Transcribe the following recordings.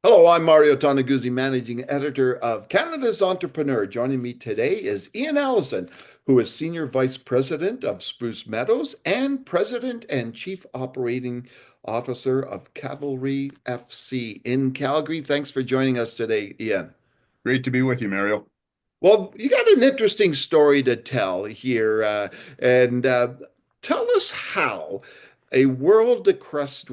Hello, I'm Mario Toneguzzi, managing editor of Canada's Entrepreneur. Joining me today is Ian Allison, who is senior vice president of Spruce Meadows and president and chief operating officer of Cavalry FC in Calgary. Thanks for joining us today, Ian. Great to be with you, Mario. Well, you got an interesting story to tell here, and tell us how a world-class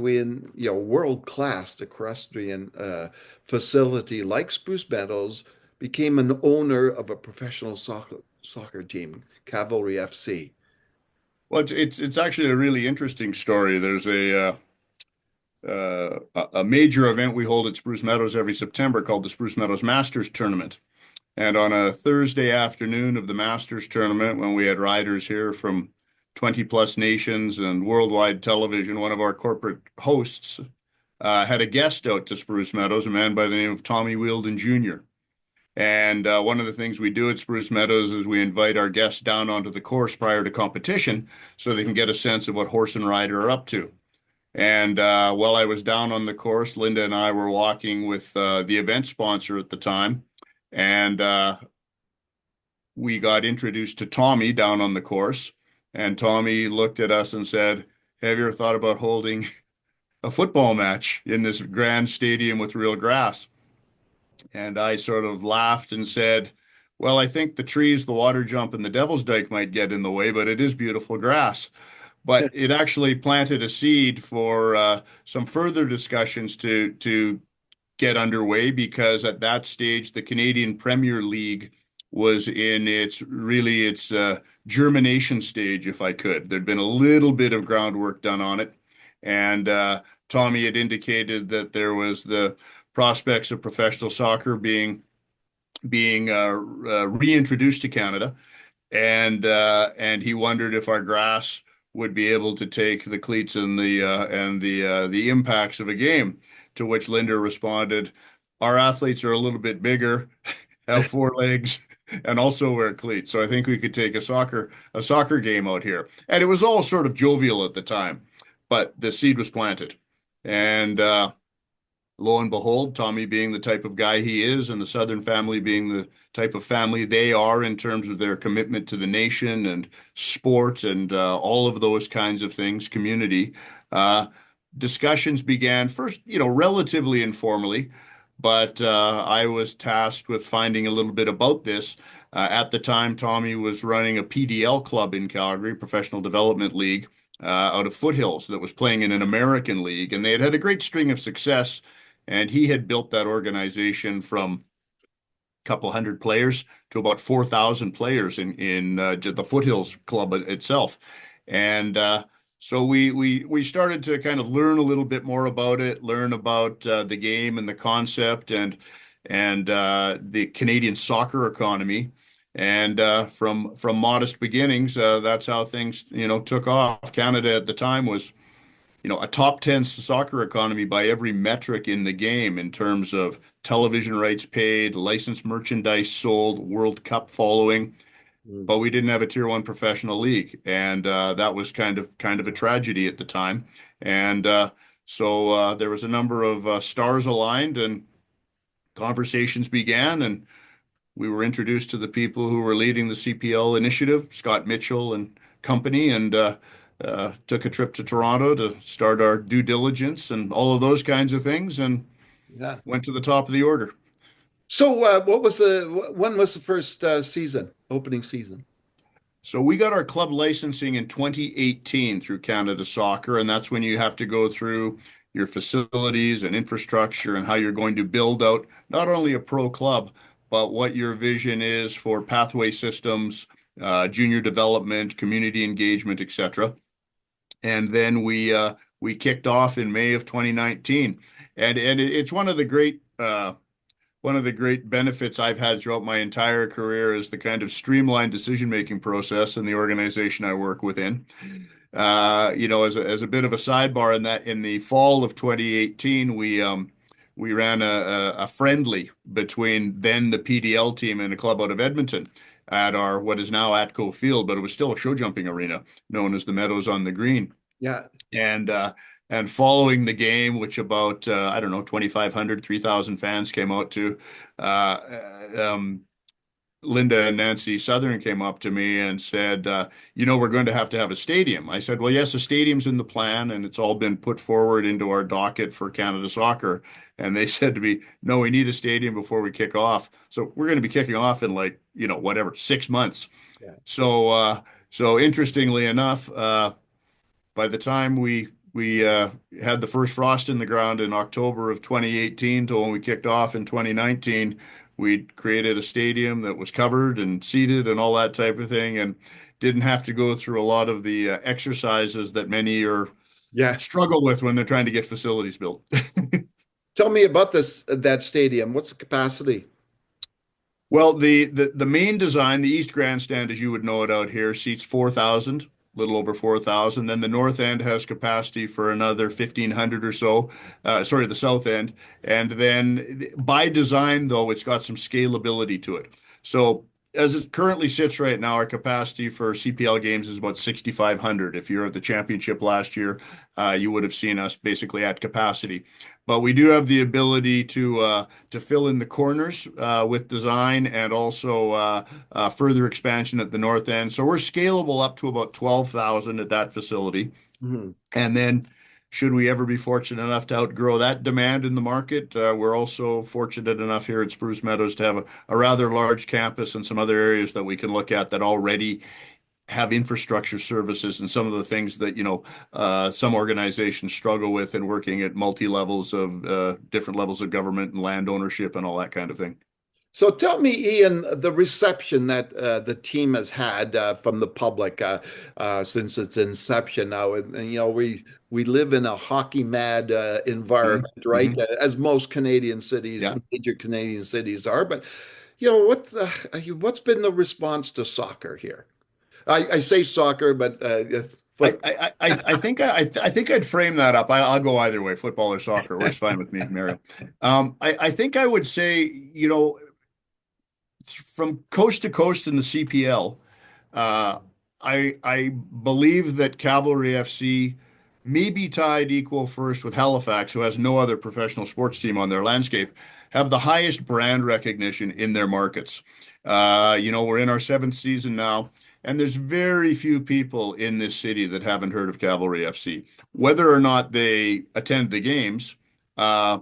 equestrian facility like Spruce Meadows became an owner of a professional soccer team, Cavalry FC. Well, it's actually a really interesting story. There's a major event we hold at Spruce Meadows every September called the Spruce Meadows Masters Tournament. And on a Thursday afternoon of the Masters Tournament, when we had riders here from 20 plus nations and worldwide television, one of our corporate hosts had a guest out to Spruce Meadows, a man by the name of Tommy Wheeldon Jr. And one of the things we do at Spruce Meadows is we invite our guests down onto the course prior to competition so they can get a sense of what horse and rider are up to. And while I was down on the course, Linda and I were walking with the event sponsor at the time, and we got introduced to Tommy down on the course. And Tommy looked at us and said, "Have you ever thought about holding a football match in this grand stadium with real grass?" And I sort of laughed and said, "Well, I think the trees, the water jump, and the Devil's Dyke might get in the way, but it is beautiful grass." But it actually planted a seed for some further discussions to get underway because at that stage, the Canadian Premier League was in its germination stage, if I could. There'd been a little bit of groundwork done on it, and Tommy had indicated that there was the prospects of professional soccer being reintroduced to Canada, and he wondered if our grass would be able to take the cleats and the impacts of a game. To which Linda responded, "Our athletes are a little bit bigger, have four legs, and also wear cleats. So I think we could take a soccer game out here." And it was all sort of jovial at the time, but the seed was planted, and lo and behold, Tommy being the type of guy he is, and the Southern family being the type of family they are in terms of their commitment to the nation and sport and all of those kinds of things, community, uh, discussions began first, relatively informally, but I was tasked with finding a little bit about this. At the time, Tommy was running a PDL club in Calgary, Professional Development League, out of Foothills that was playing in an American league, and they had had a great string of success. And he had built that organization from a couple hundred players to about 4,000 players in the Foothills Club itself. And so we started to kind of learn a little bit more about it, learn about the game and the concept and the Canadian soccer economy. And from modest beginnings, that's how things took off. Canada at the time was a top 10 soccer economy by every metric in the game in terms of television rights paid, licensed merchandise sold, World Cup following, Mm. but we didn't have a tier one professional league, and that was kind of a tragedy at the time. And so there was a number of stars aligned, and conversations began, and we were introduced to the people who were leading the CPL initiative, Scott Mitchell and company, and took a trip to Toronto to start our due diligence and all of those kinds of things, and Yeah. went to the top of the order. So, when was the first opening season? So we got our club licensing in 2018 through Canada Soccer, and that's when you have to go through your facilities and infrastructure and how you're going to build out not only a pro club, but what your vision is for pathway systems, junior development, community engagement, etc. And then we kicked off in May of 2019, and it's one of the great benefits I've had throughout my entire career is the kind of streamlined decision-making process in the organization I work within. As a bit of a sidebar, in the fall of 2018, we ran a friendly between then the PDL team and a club out of Edmonton at our what is now Atco Field, but it was still a show jumping arena known as the Meadows on the Green. Yeah. And And following the game, which about, I don't know, 2,500, 3,000 fans came out to, uh, Linda and Nancy Southern came up to me and said, we're going to have a stadium. I said, well, yes, a stadium's in the plan and it's all been put forward into our docket for Canada Soccer. And they said to me, no, we need a stadium before we kick off. So we're going to be kicking off in like, whatever, 6 months. Yeah. So interestingly enough, by the time we had the first frost in the ground in October of 2018 to when we kicked off in 2019, we'd created a stadium that was covered and seated and all that type of thing, and didn't have to go through a lot of the exercises that many are Yeah. struggle with when they're trying to get facilities built. Tell me about that stadium. What's the capacity? Well, the main design, the East Grandstand, as you would know it out here, seats 4,000, little over 4,000. Then the north end has capacity for another 1,500 or so. Sorry, the south end. And then by design, though, it's got some scalability to it. So as it currently sits right now, our capacity for CPL games is about 6,500. If you're at the championship last year, you would have seen us basically at capacity. But we do have the ability to fill in the corners with design and also further expansion at the north end. So we're scalable up to about 12,000 at that facility. Mhm. And then, should we ever be fortunate enough to outgrow that demand in the market, we're also fortunate enough here at Spruce Meadows to have a rather large campus and some other areas that we can look at that already have infrastructure services and some of the things that, some organizations struggle with in working at multi-levels of different levels of government and land ownership and all that kind of thing. So tell me, Ian, the reception that the team has had from the public since its inception now, we live in a hockey mad Mhm. environment, right? Mhm. As most Canadian cities, Yeah. major Canadian cities are. But what's been the response to soccer here? I say soccer, but I, foot. I, I think I'd frame that up. I'll go either way, football or soccer. Works fine with me, Mario. I think I would say, from coast to coast in the CPL, uh, I believe that Cavalry FC may be tied equal first with Halifax, who has no other professional sports team on their landscape, have the highest brand recognition in their markets. We're in our seventh season now, and there's very few people in this city that haven't heard of Cavalry FC. Whether or not they attend the games, uh,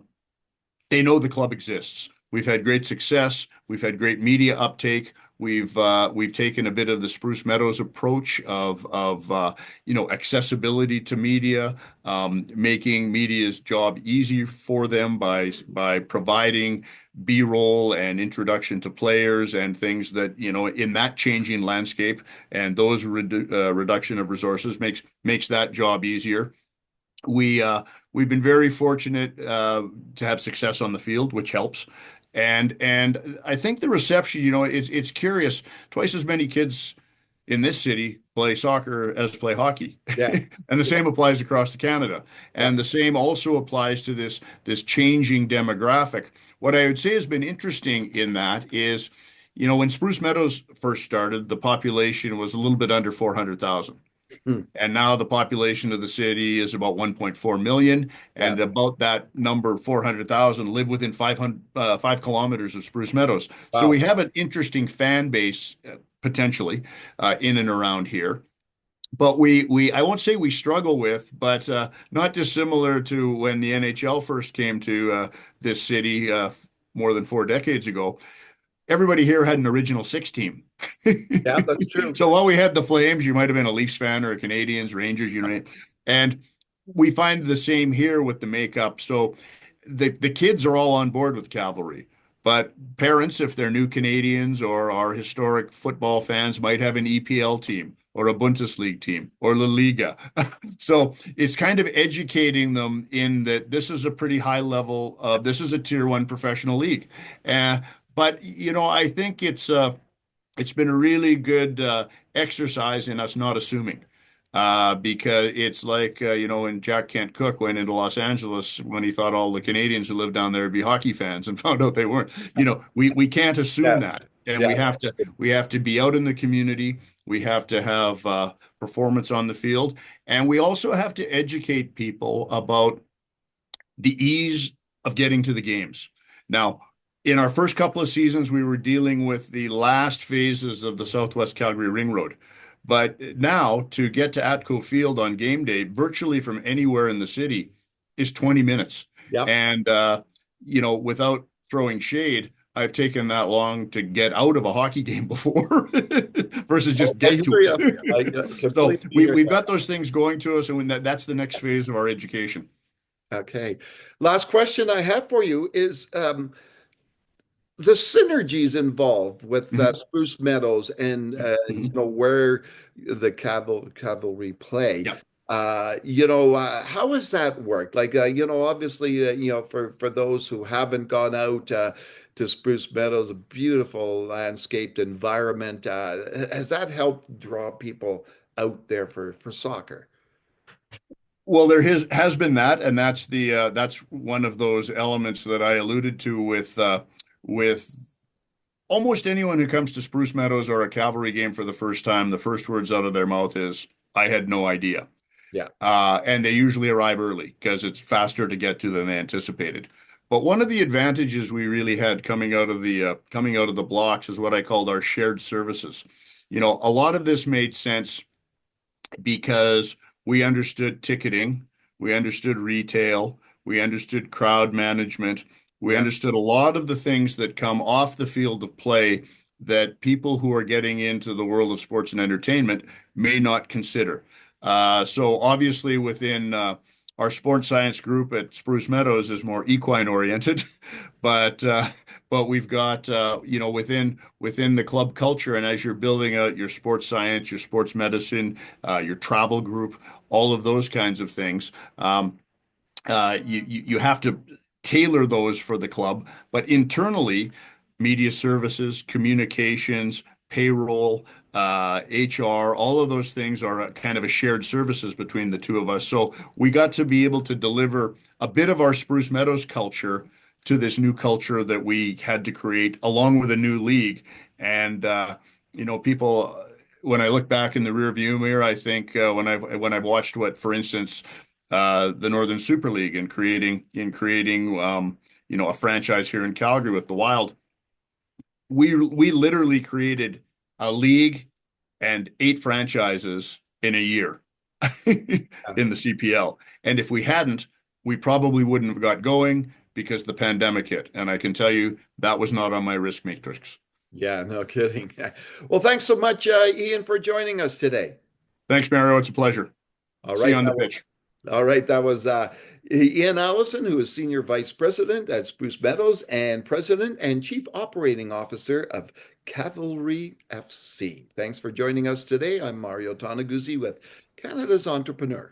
they know the club exists. We've had great success. We've had great media uptake. We've taken a bit of the Spruce Meadows approach of accessibility to media, making media's job easier for them by providing B-roll and introduction to players and things that, in that changing landscape, and those reduction of resources makes that job easier. We've been very fortunate to have success on the field, which helps. And I think the reception, it's curious. Twice as many kids in this city play soccer as play hockey. Yeah, And the same applies across to Canada. yeah. And the same also applies to this changing demographic. What I would say has been interesting in that is, when Spruce Meadows first started, the population was a little bit under 400,000. Hmm. And now the population of the city is about 1.4 million, Yeah. and about that number, 400,000, live within 5 kilometers of Spruce Meadows. So we Wow. have an interesting fan base potentially in and around here. But I won't say we struggle with, but not dissimilar to when the NHL first came to this city more than 4 decades ago. Everybody here had an original six team. Yeah, that's true. So while we had the Flames, you might have been a Leafs fan or a Canadians, Rangers, and we find the same here with the makeup. So the kids are all on board with Cavalry, but parents, if they're new Canadians or are historic football fans, might have an EPL team or a Bundesliga team or La Liga. So it's kind of educating them in that this is a pretty high level of this is a tier one professional league. Uh, but I think it's been a really good exercise in us not assuming. Because it's like, when Jack Kent Cooke went into Los Angeles when he thought all the Canadians who lived down there would be hockey fans and found out they weren't. We can't assume Yeah. that. and Yeah. we have to be out in the community. We have to have performance on the field, and we also have to educate people about the ease of getting to the games. Now, in our first couple of seasons, we were dealing with the last phases of the Southwest Calgary Ring Road. But now, to get to Atco Field on game day, virtually from anywhere in the city, is 20 minutes. Yeah. And, without throwing shade, I've taken that long to get out of a hockey game before versus just I get to hear you. I it. So completely hear we've you. got those things going to us, and that's the next phase of our education. Okay. Last question I have for you is the synergies involved with Mhm. Spruce Meadows and Mhm. where the cavalry play. Yeah. How has that worked? Like, obviously, for those who haven't gone out to Spruce Meadows, a beautiful landscaped environment. Has that helped draw people out there for soccer? Well, there has been that, and that's one of those elements that I alluded to with almost anyone who comes to Spruce Meadows or a Cavalry game for the first time. The first words out of their mouth is, "I had no idea," Yeah. and they usually arrive early because it's faster to get to than they anticipated. But one of the advantages we really had coming out of the blocks is what I called our shared services. A lot of this made sense because we understood ticketing, we understood retail, we understood crowd management, we Yeah. understood a lot of the things that come off the field of play that people who are getting into the world of sports and entertainment may not consider. So obviously within our sports science group at Spruce Meadows is more equine oriented, but we've got within the club culture, and as you're building out your sports science, your sports medicine, your travel group, all of those kinds of things. You have to tailor those for the club, but internally, media services, communications, payroll, HR, all of those things are a kind of a shared services between the two of us. So we got to be able to deliver a bit of our Spruce Meadows culture to this new culture that we had to create along with a new league. And people, when I look back in the rear view mirror, I think when I've watched for instance, the Northern Super League and creating a franchise here in Calgary with the Wild. We literally created a league and 8 franchises in a year in the CPL. And if we hadn't, we probably wouldn't have got going because the pandemic hit. And I can tell you that was not on my risk matrix. Yeah, no kidding. Well, thanks so much, Ian, for joining us today. Thanks, Mario. It's a pleasure. All See you right. on the pitch. All right. That was Ian Allison, who is Senior Vice President at Spruce Meadows and President and Chief Operating Officer of Cavalry FC. Thanks for joining us today. I'm Mario Toneguzzi with Canada's Entrepreneur.